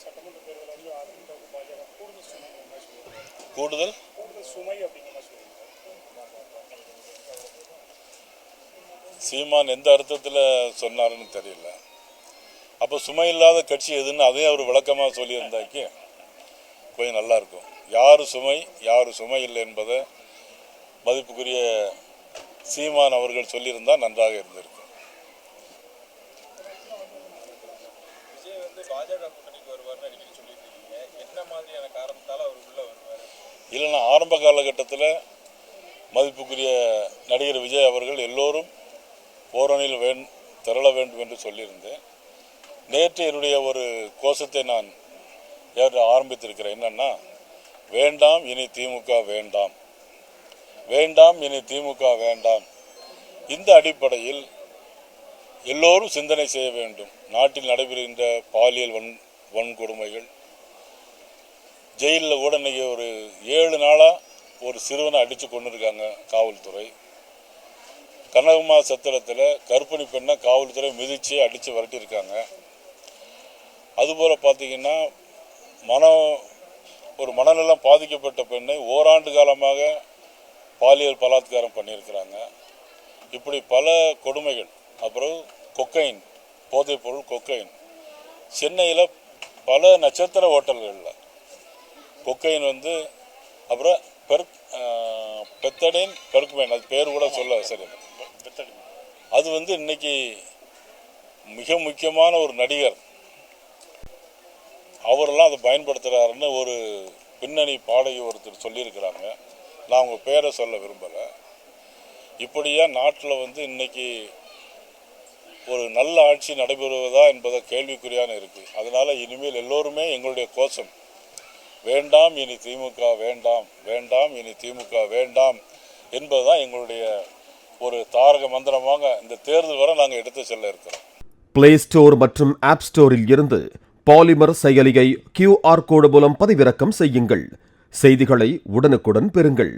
சட்டமன்ற தேர்தலில் அதிமுக பாஜக கூடுதல் சுமை அப்படிங்கிற சொல்லுங்க. சீமான் எந்த அர்த்தத்தில் சொன்னாருன்னு தெரியல. அப்போ சுமை இல்லாத கட்சி எதுன்னு அதையும் அவர் விளக்கமாக சொல்லியிருந்தாக்கி கொஞ்சம் நல்லா இருக்கும். யார் சுமை யார் சுமை இல்லை என்பதை மதிப்புக்குரிய சீமான் அவர்கள் சொல்லியிருந்தால் நன்றாக இருந்திருக்கும். விஜய் பாஜக கூட்டணிக்கு வருவார்னு அடிக்கடி சொல்லிட்டு இருக்கீங்க. என்ன மாதிரியான காரணத்தால் அவர் உள்ள வருவார்? இல்லைன்னா ஆரம்ப காலகட்டத்தில் மதிப்புக்குரிய நடிகர் விஜய் அவர்கள் எல்லோரும் ஓரணியில் திரள வேண்டும் என்று சொல்லியிருந்தேன். நேற்று என்னுடைய ஒரு கோஷத்தை நான் ஆரம்பித்திருக்கிறேன். என்னன்னா, வேண்டாம் இனி திமுக வேண்டாம், வேண்டாம் இனி திமுக வேண்டாம். இந்த அடிப்படையில் எல்லோரும் சிந்தனை செய்ய வேண்டும். நாட்டில் நடைபெறுகின்ற பாலியல் வன்கொடுமைகள், ஜெயிலில் கூட இன்னைக்கு ஒரு 7 நாளாக ஒரு சிறுவனை அடித்து கொண்டு இருக்காங்க காவல்துறை. கனகமா சத்திரத்தில் கர்ப்பிணி பெண்ணை காவல்துறை மிதித்து அடித்து விரட்டியிருக்காங்க. அதுபோல் பார்த்தீங்கன்னா ஒரு மனநலம் பாதிக்கப்பட்ட பெண்ணை ஓராண்டு காலமாக பாலியல் பலாத்காரம் பண்ணியிருக்கிறாங்க. இப்படி பல கொடுமைகள். அப்புறம் கொக்கைன், போதைப்பொருள் கொக்கைன். சென்னையில் பல நட்சத்திர ஹோட்டல்களில் கொக்கைன் அப்புறம் பெத்தடின் பெர்க்மேன், அது பேர் கூட சொல்ல சரி. அது இன்னைக்கு மிக முக்கியமான ஒரு நடிகர், அவரெல்லாம் அதை பயன்படுத்துகிறாருன்னு ஒரு பின்னணி பாடகி ஒருத்தர் சொல்லியிருக்கிறாங்க. நான் உங்கள் பேரை சொல்ல விரும்பலை. இப்படியா நாட்டில் இன்னைக்கு ஒரு நல்ல ஆட்சி நடைபெறுவதா என்பதை கேள்விக்குறியான இருக்குது. அதனால் இனிமேல் எல்லோருமே எங்களுடைய கோஷம் வேண்டாம் இனி திமுக வேண்டாம், வேண்டாம் இனி திமுக வேண்டாம் என்பதுதான் எங்களுடைய ஒரு தாரக மந்திரமாக இந்த தேர்தல் வரை நாங்கள் எடுத்து செல்ல இருக்கிறோம். பிளே ஸ்டோர் மற்றும் ஆப் ஸ்டோரில் இருந்து பாலிமர் செயலியை QR கோடு மூலம் பதிவிறக்கம் செய்யுங்கள். செய்திகளை உடனுக்குடன் பெறுங்கள்.